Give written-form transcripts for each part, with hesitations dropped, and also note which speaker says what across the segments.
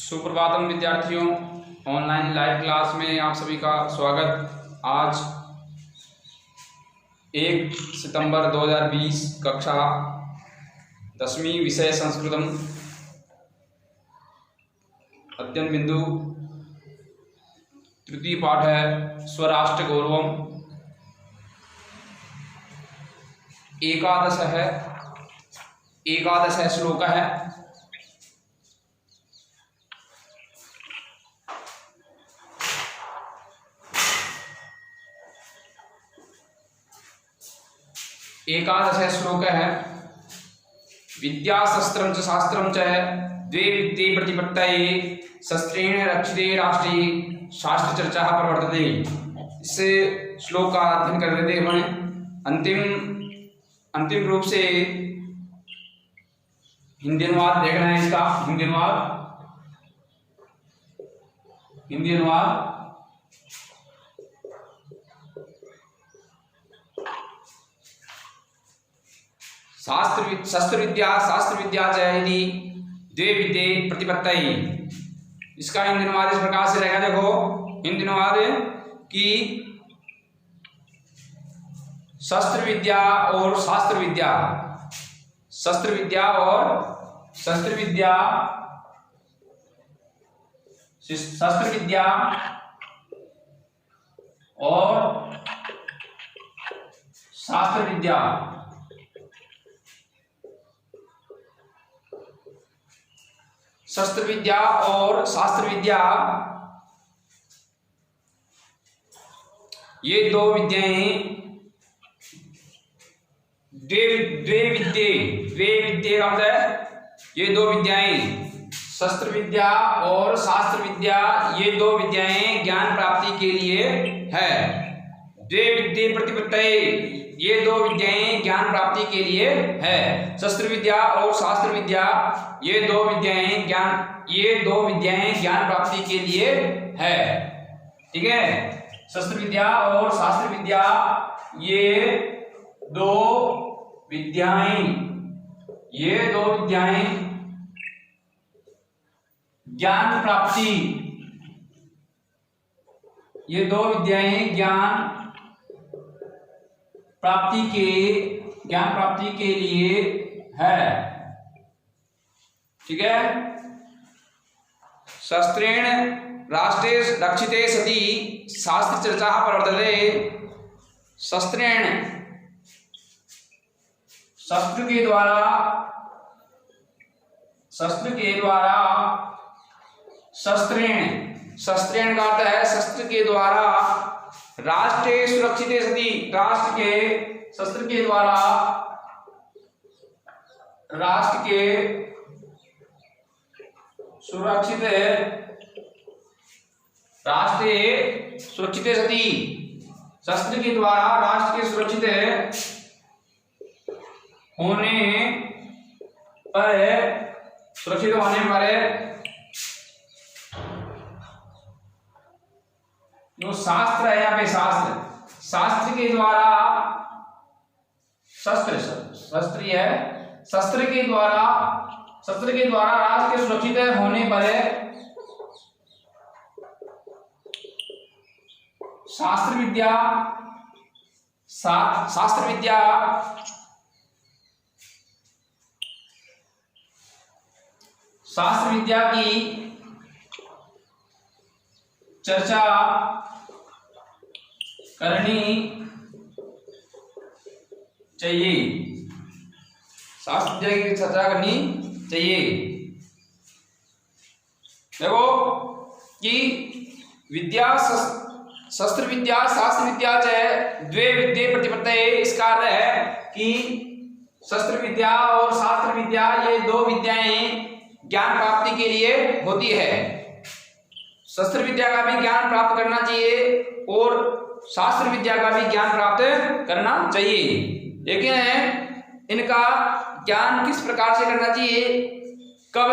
Speaker 1: सुप्रभातम विद्यार्थियों, online live class में आप सभी का स्वागत। आज 1 सितंबर 2020 कक्षा 10वीं विषय संस्कृतम अध्ययन बिंदु तृतीय पाठ है स्वराष्ट्र गौरवम। एकादश श्लोक है। एकादश श्लोक है। विद्या शस्त्रं च शास्त्रं च द्वे विद्ये प्रतिपत्तये शस्त्रेण रक्षिते राष्ट्रे शास्त्र चर्चा प्रवर्तते। इस श्लोक का अध्ययन कर रहे थे हमें। अंतिम रूप से हिंदी अनुवाद देखना है इसका। हिंदी अनुवाद शास्त्र विद्या च यदि द्वे विद्ये प्रतिपत्तये। इसका हिंदी अनुवाद इस प्रकार से रहेगा। देखो हिंदी अनुवाद कि शस्त्र विद्या और शास्त्र विद्या, शस्त्र विद्या और शस्त्र विद्या, शस्त्र विद्या और शास्त्र विद्या शस्त्र विद्या और शास्त्र विद्या, ये दो विद्याएं द्वे विद्ये का मतलब है ये दो विद्याएं, शस्त्र विद्या और शास्त्र विद्या, ये दो विद्याएं ज्ञान प्राप्ति के लिए है। द्वे विद्ये प्रतिपत्तये, ये दो विद्याएं ज्ञान प्राप्ति के लिए है। शस्त्र विद्या और शास्त्र विद्या, ये दो विद्याएं ज्ञान प्राप्ति के लिए है। ठीक है। शस्त्र विद्या और शास्त्र विद्या, ये दो विद्याएं ज्ञान प्राप्ति, ये दो विद्याएं ज्ञान प्राप्ति के लिए है। ठीक है। शस्त्रेण राष्ट्रे रक्षिते सति शास्त्र चर्चा प्रवर्तते। शस्त्रेण, शस्त्र के द्वारा शस्त्रेण का अर्थ है शस्त्र के द्वारा, राष्ट्रे सुरक्षिते सति, राष्ट्र के शस्त्र के द्वारा राष्ट्र के सुरक्षित, राष्ट्रे सुरक्षित सति, शस्त्र के द्वारा राष्ट्र के सुरक्षित होने पर जो शास्त्र है, यहाँ पे शास्त्र के द्वारा, शस्त्र के द्वारा राष्ट्र के सुरक्षित होने पर शास्त्र विद्या की चर्चा करनी चाहिए। शास्त्र विद्या की चर्चा करनी चाहिए। देखो कि शस्त्र विद्या शास्त्र विद्या द्वे विद्ये प्रतिपत्तये। इसका अर्थ है कि शस्त्र विद्या और शास्त्र विद्या, ये दो विद्याएं ज्ञान प्राप्ति के लिए होती है। शस्त्र विद्या का भी ज्ञान प्राप्त करना चाहिए और शास्त्र विद्या का भी ज्ञान प्राप्त करना चाहिए। लेकिन इनका ज्ञान किस प्रकार से करना चाहिए, कब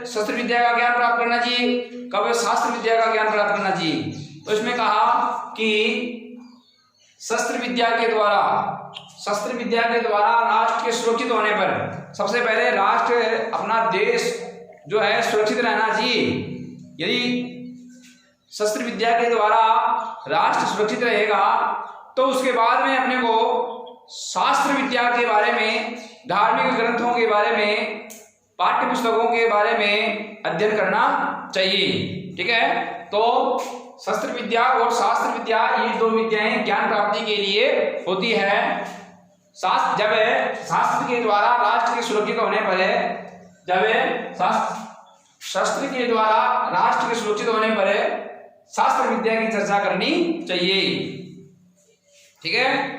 Speaker 1: शस्त्र विद्या का ज्ञान प्राप्त करना चाहिए, कब शास्त्र विद्या का ज्ञान प्राप्त करना चाहिए। तो इसमें कहा कि शस्त्र विद्या के द्वारा राष्ट्र के सुरक्षित होने पर, सबसे पहले राष्ट्र अपना देश जो है सुरक्षित रहना चाहिए। यदि शस्त्र विद्या के द्वारा राष्ट्र सुरक्षित रहेगा तो उसके बाद में अपने को शास्त्र विद्या के बारे में, धार्मिक ग्रंथों के बारे में, पाठ्य पुस्तकों के बारे में अध्ययन करना चाहिए। ठीक है, तो शस्त्र विद्या और शास्त्र विद्या ये दो विद्याएं ज्ञान प्राप्ति के लिए होती है। जब शास्त्र के द्वारा राष्ट्र के सुरक्षित होने पर शस्त्र के द्वारा राष्ट्र के सुरक्षित होने पर शास्त्र विद्या की चर्चा करनी चाहिए। ठीक है,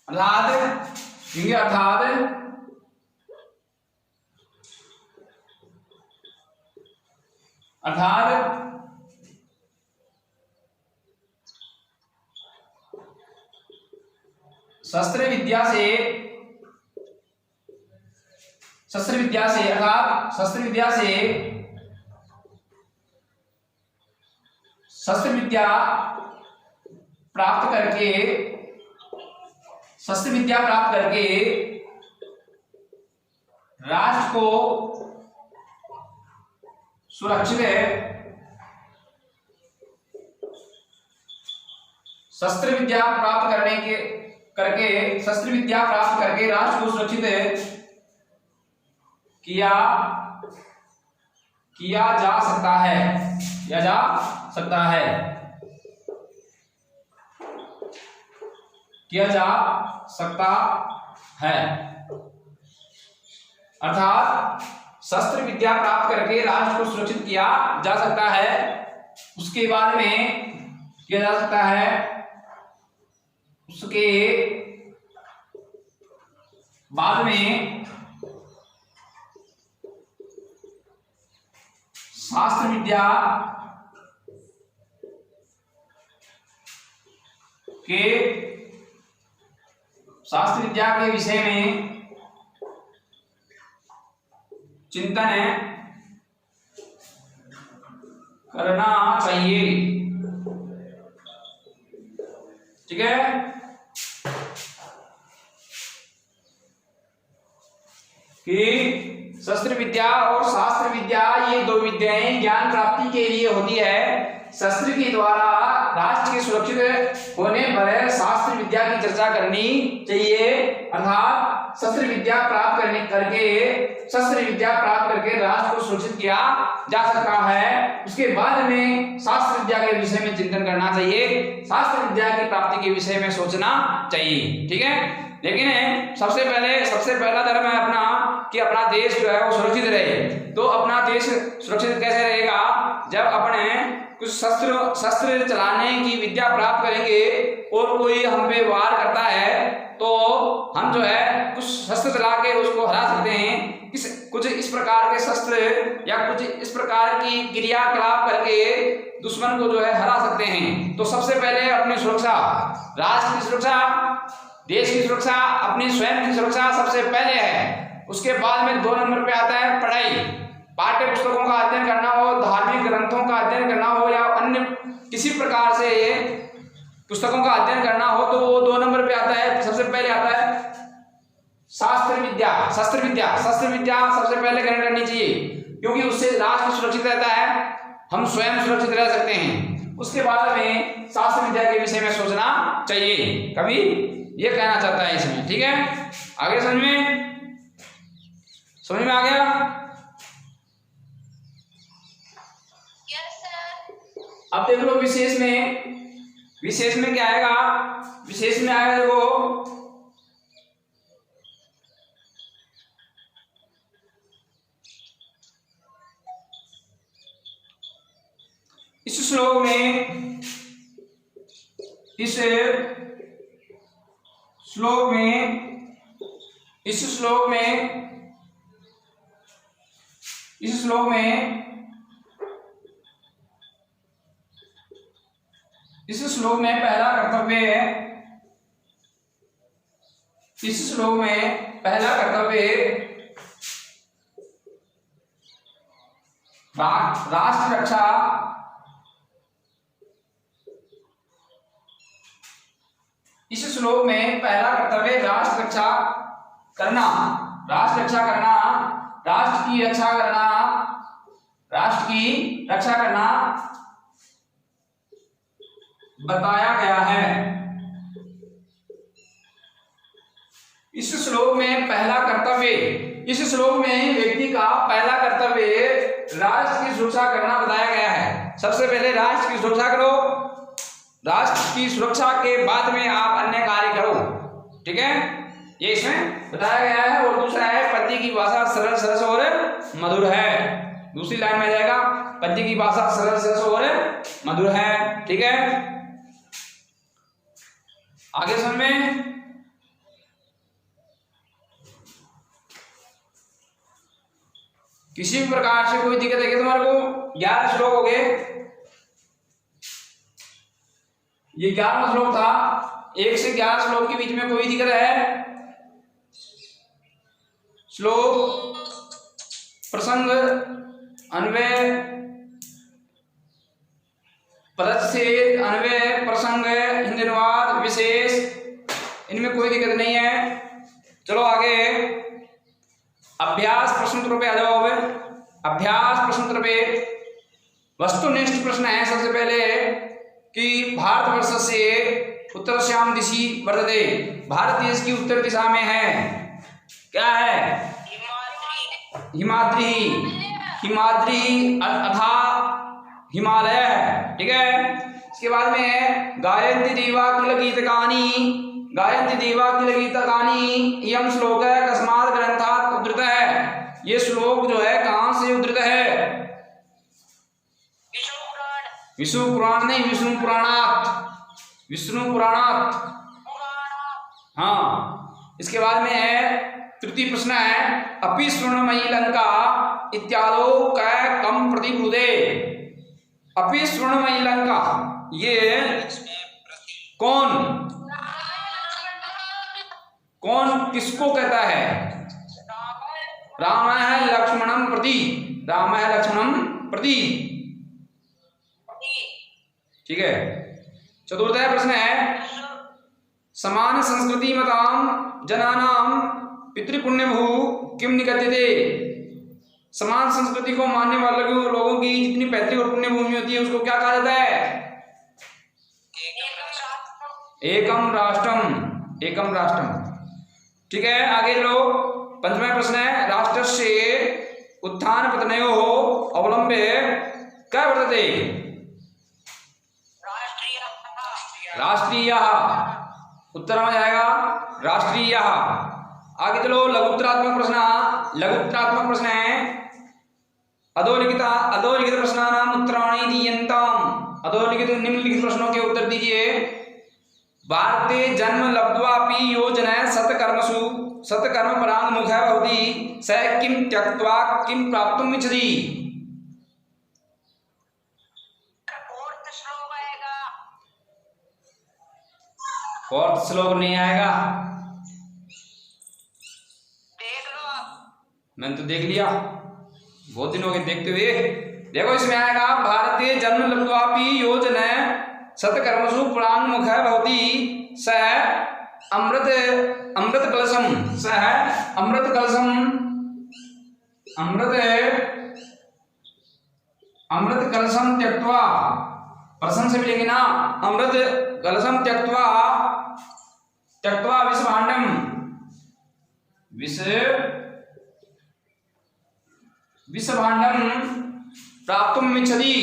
Speaker 1: अर्थात शस्त्र विद्या से शस्त्र विद्या प्राप्त करके राष्ट्र को सुरक्षित शस्त्र विद्या प्राप्त करके राष्ट्र को सुरक्षित किया जा सकता है। अर्थात शस्त्र विद्या प्राप्त करके राष्ट्र को सुरक्षित किया जा सकता है। उसके बाद में किया जा सकता है, उसके बाद में शास्त्र विद्या के विषय में चिंतन करना चाहिए। ठीक है, कि शस्त्र विद्या और शास्त्र विद्या ये दो विद्याएं ज्ञान प्राप्ति के लिए होती है। शस्त्र के द्वारा राष्ट्र के सुरक्षित होने पर शास्त्र विद्या की चर्चा करनी चाहिए। अर्थात शस्त्र विद्या प्राप्त करके राष्ट्र को सुरक्षित किया जा सकता है। उसके बाद में शास्त्र विद्या के विषय में चिंतन करना चाहिए, शास्त्र विद्या की प्राप्ति के विषय में सोचना चाहिए। ठीक है, लेकिन सबसे पहला धर्म है अपना कि अपना देश जो है वो सुरक्षित रहे। तो अपना देश सुरक्षित कैसे रहेगा? जब अपने कुछ शस्त्र चलाने की विद्या प्राप्त करेंगे और कोई हम पे वार करता है तो हम जो है कुछ शस्त्र चला के उसको हरा सकते हैं। कुछ इस प्रकार के शस्त्र या कुछ इस प्रकार की क्रियाकलाप करके दुश्मन को जो है हरा सकते हैं। तो सबसे पहले अपनी सुरक्षा, राष्ट्र की सुरक्षा, देश की सुरक्षा, अपनी स्वयं की सुरक्षा सबसे पहले है। उसके बाद में 2 नंबर पे आता है पढ़ाई। पाठ्य पुस्तकों का अध्ययन करना हो, धार्मिक ग्रंथों का अध्ययन करना हो या अन्य किसी प्रकार से पुस्तकों का अध्ययन करना हो तो वो 2 नंबर पे आता है। सबसे पहले आता है शस्त्र विद्या सबसे पहले ग्रहण करनी चाहिए, क्योंकि उससे राष्ट्र सुरक्षित रहता है, हम स्वयं सुरक्षित रह सकते हैं। उसके बाद में शास्त्र विद्या के विषय में सोचना चाहिए। कभी ये कहना चाहता है इसमें। ठीक है, आगे समझ में आ गया? अब देख लो विशेष में क्या आएगा? विशेष में आएगा देखो, इस श्लोक में पहला कर्तव्य है, राष्ट्र रक्षा इस श्लोक में पहला कर्तव्य राष्ट्र रक्षा करना, राष्ट्र की रक्षा करना राष्ट्र की रक्षा करना बताया गया है। इस श्लोक में पहला कर्तव्य, इस श्लोक में व्यक्ति का पहला कर्तव्य राष्ट्र की सुरक्षा करना बताया गया है। सबसे पहले राष्ट्र की सुरक्षा करो, राष्ट्र की सुरक्षा के बाद में आप अन्य कार्य करो। ठीक है, ये इसमें बताया गया है। और दूसरा है पद्य की भाषा सरल सरस और मधुर है। दूसरी लाइन में जाएगा पद्य की भाषा सरल सरस और मधुर है। ठीक है, आगे सुन में किसी भी प्रकार से कोई दिक्कत है तुम्हारे को। 11 श्लोक हो गए, ये 11वां श्लोक था। 1 से 11 श्लोक के बीच में कोई दिक्कत है? श्लोक, प्रसंग, अन्वय, पदच्छेद, अन्वय, प्रसंग, हिंदी अनुवाद, विशेष, इनमें कोई दिक्कत नहीं है। चलो आगे अभ्यास प्रश्न उत्तर पे आ जाओ। अब अभ्यास प्रश्न उत्तर पे वस्तुनिष्ठ प्रश्न है। सबसे पहले कि भारतवर्ष से उत्तरश्याम दिशि वर्तते, भारत देश की उत्तर दिशा में है, क्या है? हिमाद्री, हिमाद्री अथा हिमालय। ठीक है, इसके बाद में है गायन्ति देवा किल गीतकानि, गायन्ति देवा किल गीतकानि, यम श्लोक है कस्मात् ग्रंथात् उद्धृत है। ये श्लोक जो है कहां से उद्धृत है? विष्णु पुराण नहीं, विष्णु पुराणात, विष्णु पुराणात। हाँ, इसके बाद में है तृतीय प्रश्न है अपि स्वर्णमयी लंका इत्यादो कै कम प्रतिब्रूदे। अपि स्वर्णमयी लंका ये कौन कौन किसको कहता है? राम है लक्ष्मणम प्रति, राम है लक्ष्मणम प्रति। ठीक है, चतुर्थ प्रश्न है समान संस्कृति मताम जनानाम पितृपुण्यभू किम निगद्यते। समान संस्कृति को मानने वाले लोगों की जितनी पैतृक और पुण्य भूमि होती है उसको क्या कहा जाता है? एकम राष्ट्रम, एकम राष्ट्रम। ठीक है, आगे चलो। पंचवा प्रश्न है राष्ट्रस्य उत्थान पतनयोः अवलंबे क्या वर्तते? राष्ट्रीय, उत्तर में जाएगा राष्ट्रीय। आगे चलो लघुत्तरात्मक प्रश्न, लघुत्तरात्मक प्रश्न है अधोलिखित प्रश्नानाम उत्तराणि दीयन्ताम्। अधोलिखित निम्नलिखित प्रश्नों के उत्तर दीजिए। भारते जन्म लब्ध्वापि यो जनः सत्कर्म पराङ्मुखः भवति स किं त्यक्त्वा किं प्राप्तुम् इच्छति। फोर्थ श्लोक नहीं आएगा, देख लो आप। मैंने तो देख लिया, बहुत दिन हो गए देखते हुए। देखो इसमें आएगा भारतीय जन्म लब्ध्वापि यो जनः सत्कर्मसु पराङ्मुखः भवति सः अमृत कलशम, सः अमृत कलशम, अमृत कलशम त्यक्त्वा, प्रश्न से मिलेंगे ना। अमृत कलशम त्यक्त्वा विषभाण्डम, विषभाण्डम प्राप्तुम् इच्छति।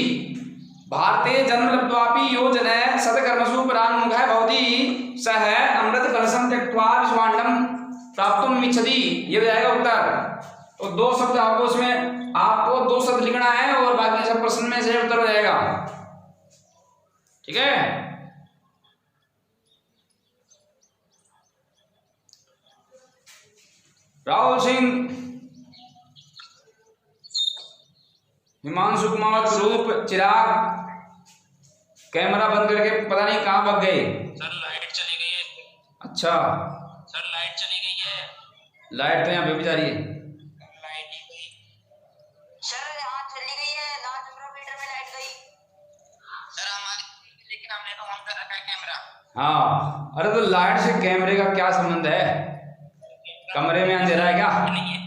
Speaker 1: भारते जन्म लब्ध्वापि यो जनः सत्कर्मसु पराङ्मुखः भवति सः अमृत कलशम त्यक्त्वा विषभाण्डम प्राप्तुम् इच्छति। ये हो जाएगा उत्तर। तो दो शब्द आपको इसमें, आपको दो शब्द लिखना है और बाकी सब प्रश्न में से उत्तर हो जाएगा। ठीक है, राहुल सिंह, हिमांशु कुमार, रूप, चिराग, कैमरा बंद करके पता नहीं कहाँ भाग गए।
Speaker 2: सर लाइट चली गई है।
Speaker 1: अच्छा
Speaker 2: सर लाइट चली गई है।
Speaker 1: लाइट तो यहाँ पे भी जा रही है।
Speaker 2: लाइट ही गई सर, यहाँ चली गई है। 9 मीटर में लाइट गई सर हमारी, लेकिन हमने तो ऑन कर रखा है कैमरा।
Speaker 1: हाँ, अरे तो लाइट से कैमरे का क्या संबंध है? कमरे में अंधेरा है क्या?
Speaker 2: नहीं है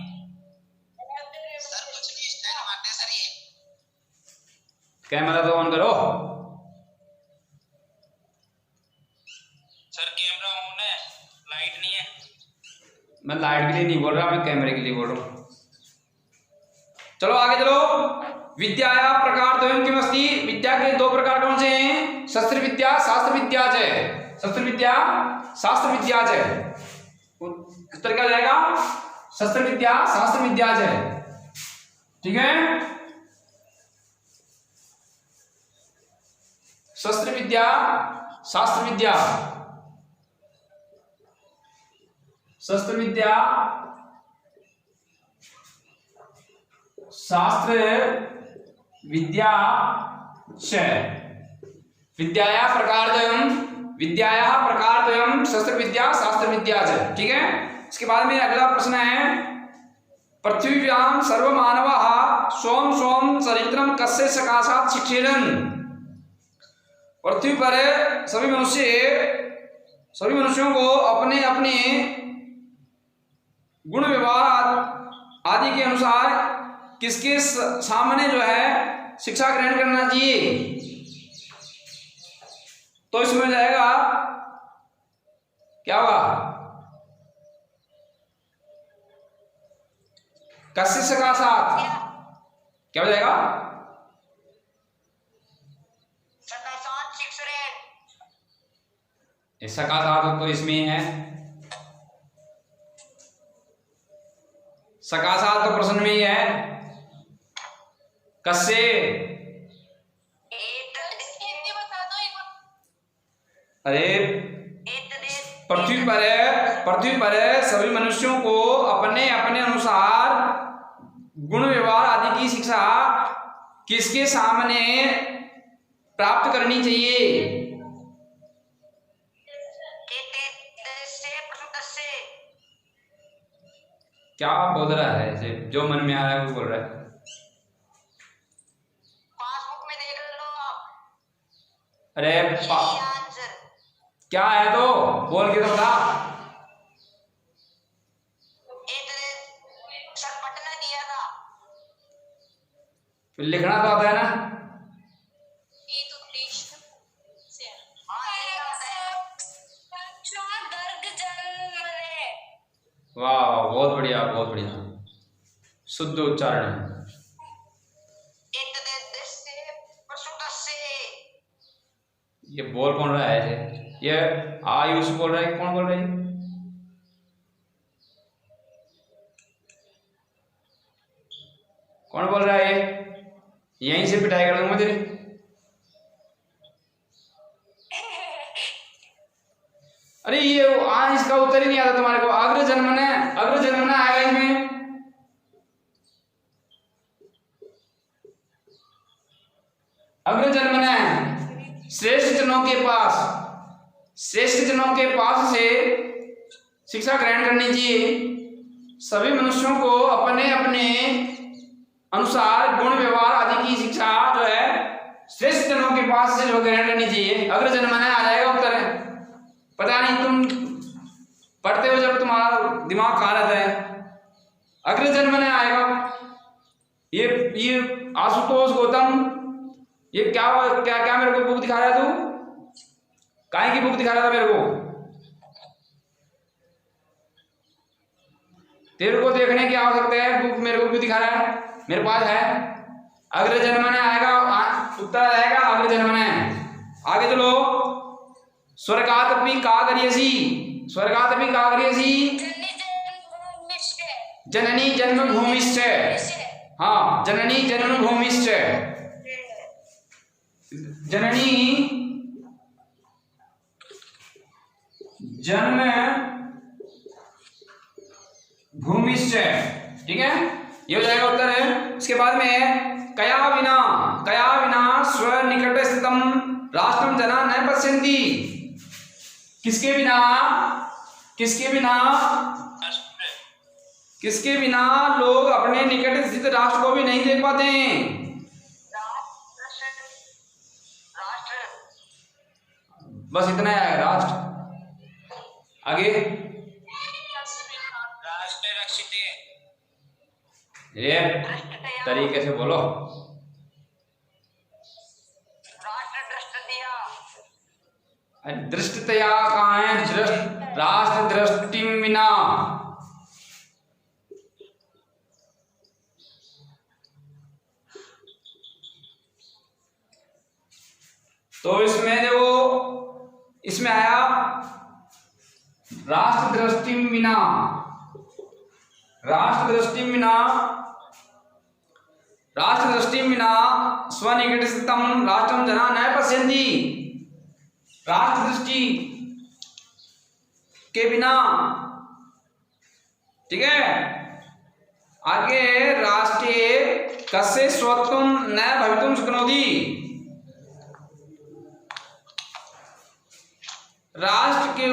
Speaker 2: सर, कुछ भी स्टाइल मारते सर ये।
Speaker 1: कैमरा तो ऑन करो।
Speaker 2: सर कैमरा ऑन है, लाइट नहीं है।
Speaker 1: मैं लाइट के लिए नहीं बोल रहा, मैं कैमरे के लिए बोल रहा हूँ। चलो आगे चलो। विद्या प्रकार द्वयम किमस्ति। विद्या के दो प्रकार कौन से हैं? शस्त्र विद्या, शास्त्र विद्या च। शस्त्र विद्या, शास्त्र विद्या च। उत्तर क्या जाएगा? शस्त्र विद्या, शास्त्र विद्या च। ठीक है, शस्त्र विद्या, शास्त्र विद्या। शस्त्र विद्या, शास्त्र विद्या च। विद्याया प्रकारद्वयम्, विद्याया प्रकारद्वयम् शस्त्र विद्या शास्त्र विद्या च। ठीक है, इसके बाद में अगला प्रश्न है, पृथ्वीव्याम सर्वमानवाः स्वं स्वं चरित्रं कस्य सकाशात् शिक्षेरन्। पृथ्वी पर सभी मनुष्यों को अपने अपने गुण व्यवहार आदि के अनुसार किसके सामने जो है शिक्षा ग्रहण करना चाहिए? तो इसमें जाएगा क्या होगा? कस्य सकाशात् क्या हो जाएगा? सकाशात् तो इसमें है, सकाशात् तो प्रश्न में ही है। कस्य, अरे पृथ्वी पर सभी मनुष्यों को अपने अपने अनुसार गुण व्यवहार आदि की शिक्षा किसके सामने प्राप्त करनी चाहिए? क्या बोल रहा है? ऐसे जो मन में आ रहा है वो बोल रहा है।
Speaker 2: पासबुक में देख लो आप।
Speaker 1: अरे क्या है तो बोल के तो बता।
Speaker 2: सर पटना दिया था।
Speaker 1: फिर लिखना तो आता है ना? वाह, बहुत बढ़िया, बहुत बढ़िया, शुद्ध उच्चारण है। ये बोल कौन रहा है ऐसे? ये आयुष बोल रहा है, कौन बोल रहा है? कौन बोल रहा है? ये यहीं से पिटाई कर दूंगा तेरी। अरे ये आज इसका उत्तर ही नहीं आता तुम्हारे को। अग्र जन्मना आएगा इसमें। अग्र जन्मना है श्रेष्ठ जनों के पास से शिक्षा ग्रहण करनी चाहिए। सभी मनुष्यों को अपने अपने अनुसार गुण व्यवहार आदि की शिक्षा जो है श्रेष्ठ जनों के पास से जो ग्रहण करनी चाहिए। अग्र जन्मना आ जाएगा उत्तर। पता नहीं तुम पढ़ते हो जब तुम्हारा दिमाग कहाँ रहता है। अग्र जन्मना आएगा। ये आशुतोष गौतम, ये क्या क्या क्या मेरे को बुक दिखा रहा है? तू काहे की बुक दिखा रहा था मेरे को? तेरे को देखने की आवश्यकता है, बुक मेरे को क्यों दिखा रहा है? मेरे पास है। अग्र जन्मना आएगा, उत्तर आएगा अग्र जन्मना। आगे चलो। स्वर्गादपि का करियसी, स्वर्गादपि का करियसी। जननी जन्मभूमिश्च। हाँ, जननी जन्मभूमिश्च। जननी जन्म भूमिश्च। ठीक है, ये हो जाएगा उत्तर है। इसके बाद में कया विना स्व निकट स्थितम राष्ट्रम जना न पश्यन्ति। किसके बिना लोग अपने निकट स्थित राष्ट्र को भी नहीं देख पाते हैं? बस इतना है राष्ट्र। आगे
Speaker 2: राष्ट्र रक्षित
Speaker 1: ये तरीके से बोलो। दृष्टतया कहाँ है? राष्ट्र दृष्टिम विना। तो इसमें देखो, इसमें आया राष्ट्र दृष्टिम विना, राष्ट्र दृष्टिम विना, राष्ट्र दृष्टिम विना स्वनिकटस्थम राष्ट्रम जना न पश्यन्ति। राष्ट्र दृष्टि के बिना, ठीक है। आगे राष्ट्रे कस्य स्वत्वं न भवितुं शक्नोति। राष्ट्र के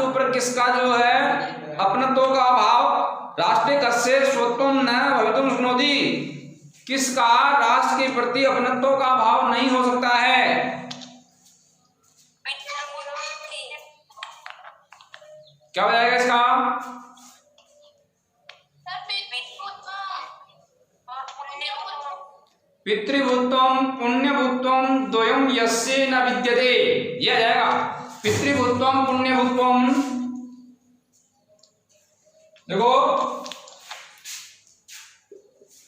Speaker 1: ऊपर किसका जो है अपनत्व का अभाव, राष्ट्र कस्य स्वत्वं न भवितुं शक्नोति, किसका राष्ट्र के प्रति अपनत्व का अभाव नहीं हो सकता है। क्या हो जाएगा इसका? पितृभूत्वं पुण्यभूत्वं द्वयं यस्य न विद्यते। यह जाएगा पितृभूत्वं पुण्यभूत्वं। देखो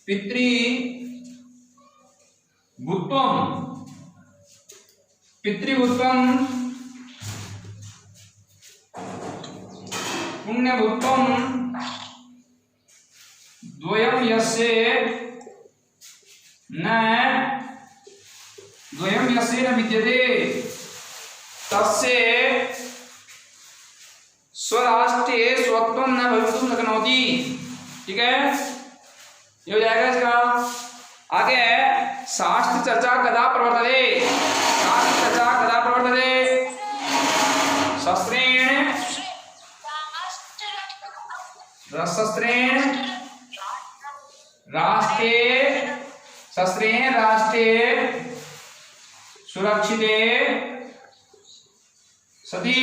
Speaker 1: पितृभूत्वं पुण्यभूत्वं द्वयं यस्य न विद्यते तस्य स्वराष्ट्रे स्वत्वं न भवितुं शक्नोति। ठीक है, ये हो जाएगा इसका। आगे शास्त्र चर्चा कदा प्रवर्तते? शास्त्र चर्चा कदा प्रवर्तते? शस्त्रेण राष्ट्रे सुरक्षिते सती।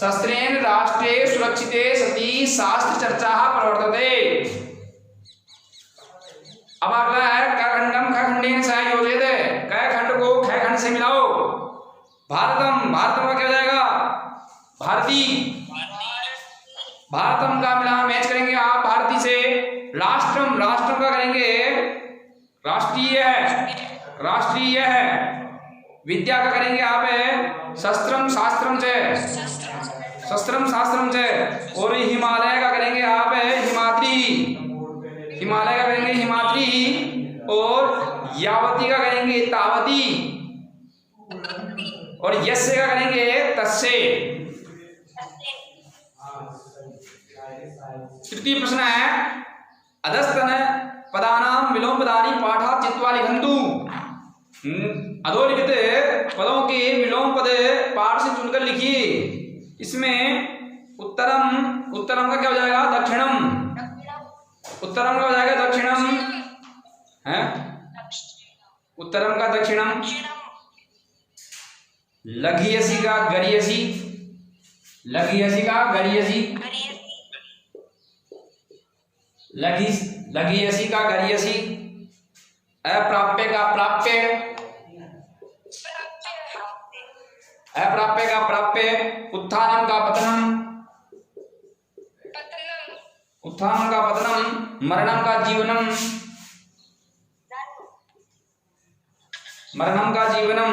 Speaker 1: शस्त्रेण राष्ट्रे सुरक्षिते सती शास्त्र चर्चा प्रवर्तते। अब अगला है खंडम खंडेन सह योजयते। क खंड को ख खंड से मिलाओ। भारतम, भारतम का क्या हो जाएगा? भारती। भारतम का मिला मैच करेंगे आप भारती से। राष्ट्रम, राष्ट्रम का करेंगे राष्ट्रीय है, राष्ट्रीय है। विद्या का करेंगे आप शस्त्रम, शास्त्रम से, शस्त्रम शास्त्रम से। और हिमालय का करेंगे आप हिमाद्री, हिमालय का करेंगे हिमाद्री। और यावती का करेंगे तावती। और यस्य का करेंगे तस्य। तृतीय प्रश्न है अधस्तन पदानां विलोम पदानि पाठा चित्वा लिखन्तु। अधोलिखित पदों के विलोम पद पाठ से चुनकर लिखिए। इसमें उत्तरम, उत्तरम का क्या हो जाएगा? दक्षिणम। उत्तरम का हो जाएगा दक्षिणम है, उत्तरम का दक्षिणम। लघियसी का गरियसी, लघियसी का गरियसी, लघियसी का गरियसी। अप्राप्य का प्राप्य, अप्राप्य का प्राप्य। उत्थानम का पतनम, उत्थानम का पतनम। मरणम का जीवनम, मरणम का जीवनम।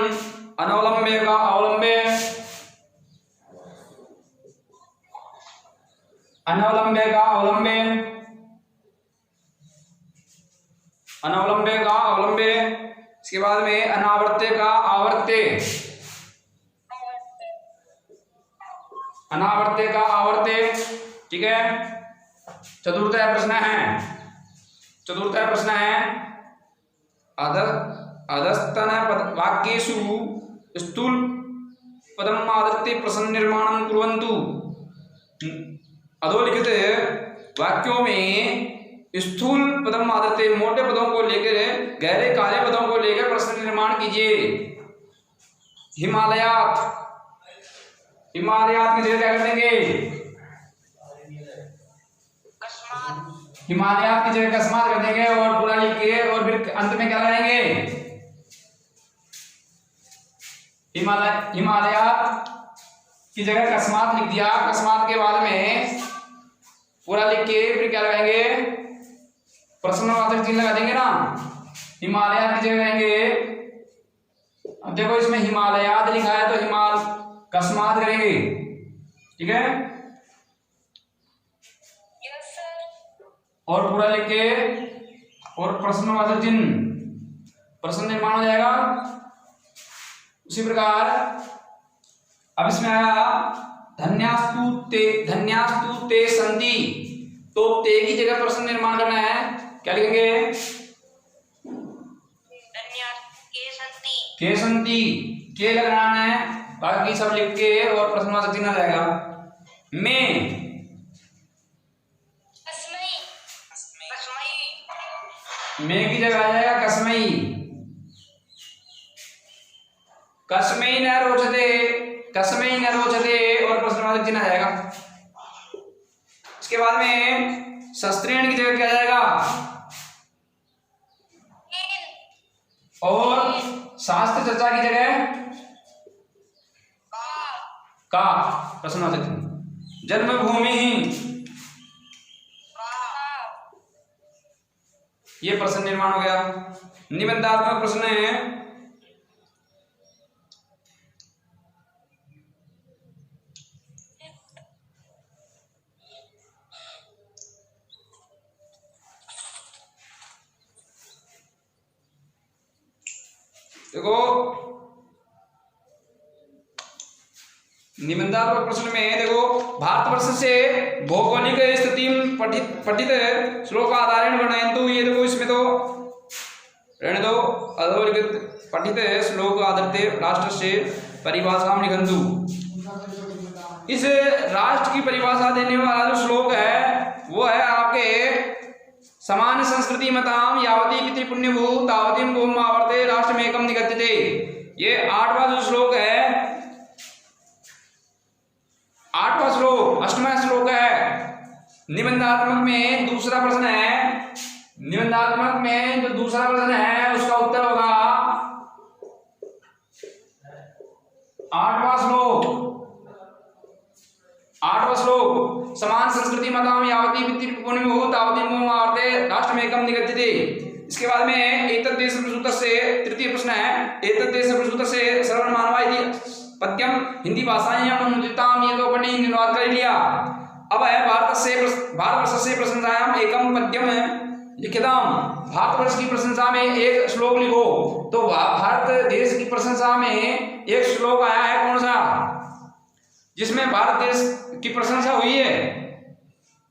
Speaker 1: अनवलंबे का अवलंबे, अनवलंबे का अवलंबे, अनवलंबे का अवलंबे। इसके बाद में अनावर्त्य का आवर्त्य, अनावर्त्य का आवर्त्य। ठीक है। चतुर्थ प्रश्न है, चतुर्थ प्रश्न है अधस्तन वाक्येषु स्थूल पदम आदत्ते प्रश्न निर्माणं कुर्वन्तु। अधोलिखित वाक्यों में स्थूल पदम आदत्ते मोटे पदों को लेकर गहरे काले पदों को लेकर प्रश्न निर्माण कीजिए। हिमालयात, हिमालयात की जगह क्या कर देंगे? हिमालयात की जगह अकस्मात कर देंगे और पूरा लिख के और फिर अंत में क्या लगाएंगे? हिमालयात की जगह अकस्मात लिख दिया। अकस्मात के बाद में पूरा लिख के फिर क्या लगाएंगे, प्रश्नवाचक चिन्ह लगा देंगे ना। हिमालयात की जगह लगाएंगे। अब देखो इसमें हिमालयात लिखा है तो हिमाल अकस्मात करेंगे, ठीक है।
Speaker 2: Yes sir.
Speaker 1: और पूरा लिख के और प्रश्नवाचक चिन्ह, प्रश्न निर्माण हो जाएगा। उसी प्रकार अब इसमें आया धन्यास्तु ते संति, तो ते की जगह प्रश्न निर्माण करना है। क्या लिखेंगे, के संति, के लगाना है, बाकी सब लिख के और प्रश्नवाचक चिन्ह आ जाएगा। में में की जगह आ जाएगा कसमई, कसमई न रोचते, कसमई न रोचते और प्रश्नवाचक चिन्ह आ जाएगा। इसके बाद में शस्त्रेण की जगह क्या आ जाएगा, और शास्त्र चर्चा की जगह का प्रश्नवाचक चिन्ह। जन्मभूमि ये प्रश्न निर्माण हो गया। निबंधात्मक प्रश्न है, देखो निबंधात्मक प्रश्न में देखो, भारतवर्ष से भौगोलिक स्थिति पठित श्लोक आधारण गणयन्तु। ये देखो इसमें तो रहने दो, अधोलिखित पठित श्लोक आधारित राष्ट्र से परिभाषा लिखन्तु। इस राष्ट्र की परिभाषा देने वाला जो श्लोक है वो है आपके समान संस्कृति मताम यावती पितृ पुण्यभू तावतीम गोमावर्ते राष्ट्र में एकम निगत्यते। ये 8वां जो श्लोक है, 8वां श्लोक 8वां श्लोक है। निबंधात्मक में दूसरा प्रश्न है, निबंधात्मक में जो दूसरा प्रश्न है उसका उत्तर होगा 8वां श्लोक। 8वां श्लोक समान संस्कृति मताम यावती पितृ पुण्यभू तावतीम गोमावर्ते राष्ट्र में एकम निगत्यते। इसके बाद में एतद्देश प्रसूत से तृतीय प्रश्न है, एतद्देश प्रसूत से श्रवण मानवा इति पद्यम हिंदी भाषायां अनुदिताम, ये तो अपने अनुवाद कर लिया। अब है भारतवर्ष से प्रशंसायाम एकम पद्यम लिखिताम। भारतवर्ष की प्रशंसा में एक श्लोक लिखो। तो भारत देश की प्रशंसा में एक श्लोक आया है, कौन सा, जिसमें भारत देश की प्रशंसा हुई है,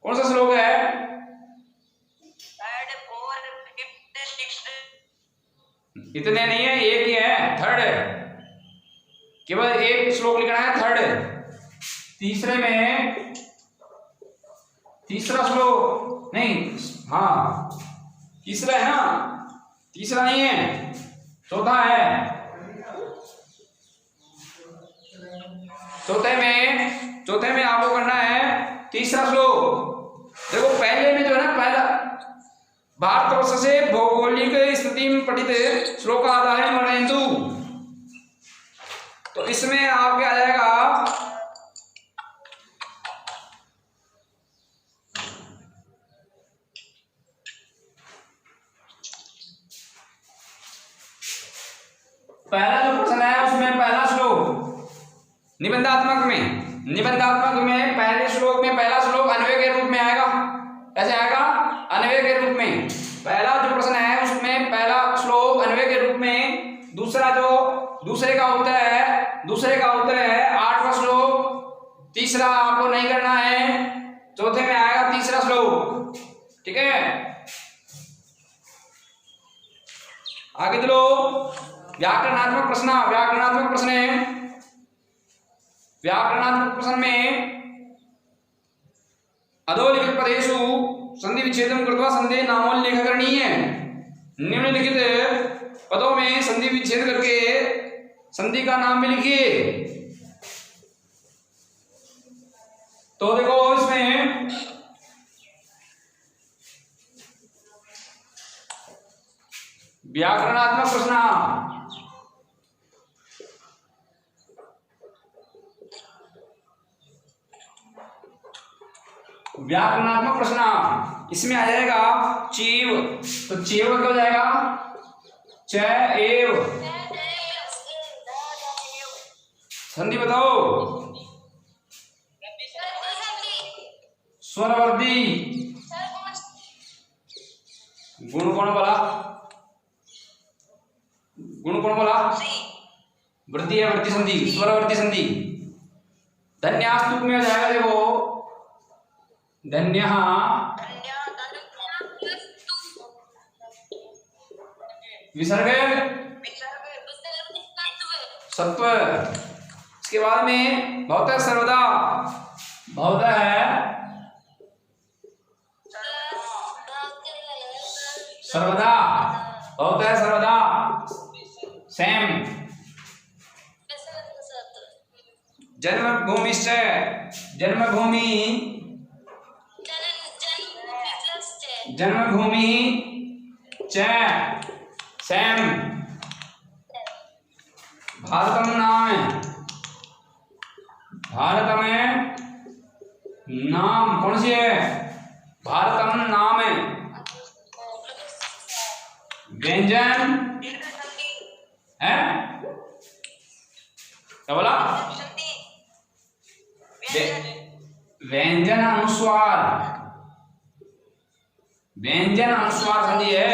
Speaker 1: कौन सा श्लोक है? इतने नहीं है, एक ही है, थर्ड है, केवल एक श्लोक लिखना है, थर्ड। तीसरे में तीसरा श्लोक नहीं, हाँ तीसरा है ना, तीसरा नहीं है, चौथा है। चौथे में आपको करना है तीसरा श्लोक। देखो पहले में जो है ना, पहला भारतवर्ष से भौगोलिक स्थिति में पठित श्लोक आधारण गणयन्तु, तो इसमें आपके आ जाएगा पहला जो प्रश्न है उसमें पहला श्लोक निबंधात्मक में पहले श्लोक में पहला श्लोक अन्वय के रूप में आएगा। कैसे आएगा? अन्वय के रूप में। पहला जो प्रश्न है उसमें पहला श्लोक अन्वय के रूप में, दूसरे का उत्तर है 8वां श्लोक। तीसरा आपको नहीं करना है, चौथे में आएगा तीसरा श्लोक, ठीक है। आगे चलो, व्याकरणात्मक प्रश्न है। व्याकरणात्मक प्रश्न में अधोलिखित पदेषु संधि विच्छेदम कृत्वा संधि नामोल्लेख करणीय है। निम्नलिखित पदों में संधि विच्छेद करके संधि का नाम भी लिखिए। तो देखो इसमें व्याकरणात्मक प्रश्न, व्याकरणात्मक प्रश्न इसमें आ जाएगा चीव, तो चीव का क्या हो जाएगा? च एव। संधि बताओ। स्वरवर्ती। गुण कौन बोला? गुण कौन बोला? वृद्धि है, वृद्धि संधि, स्वरवर्ती संधि। धन्यास्तुक में हो जाएगा, देखो धन्य विसर्ग सत्व। इसके बाद में भवतः सर्वदा, भवतः है सर्वदा, भवतः सर्वदा सेम। जन्मभूमिश्च, जन्मभूमि, जन्मभूमि च सेम। भारतम नाम, भारत में नाम कौन सी है? भारतम नाम है। व्यंजन है, क्या बोला? व्यंजन अनुस्वार, व्यंजन अनुस्वार संधि है।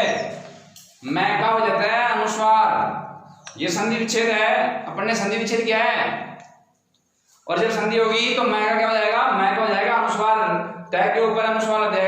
Speaker 1: मैं का हो जाता है अनुस्वार। ये संधि विच्छेद है, अपन ने संधि विच्छेद किया है, और जब संधि होगी तो मैं का क्या हो जाएगा? मैं का हो जाएगा अनुस्वार, तय के ऊपर अनुस्वार लग जाएगा।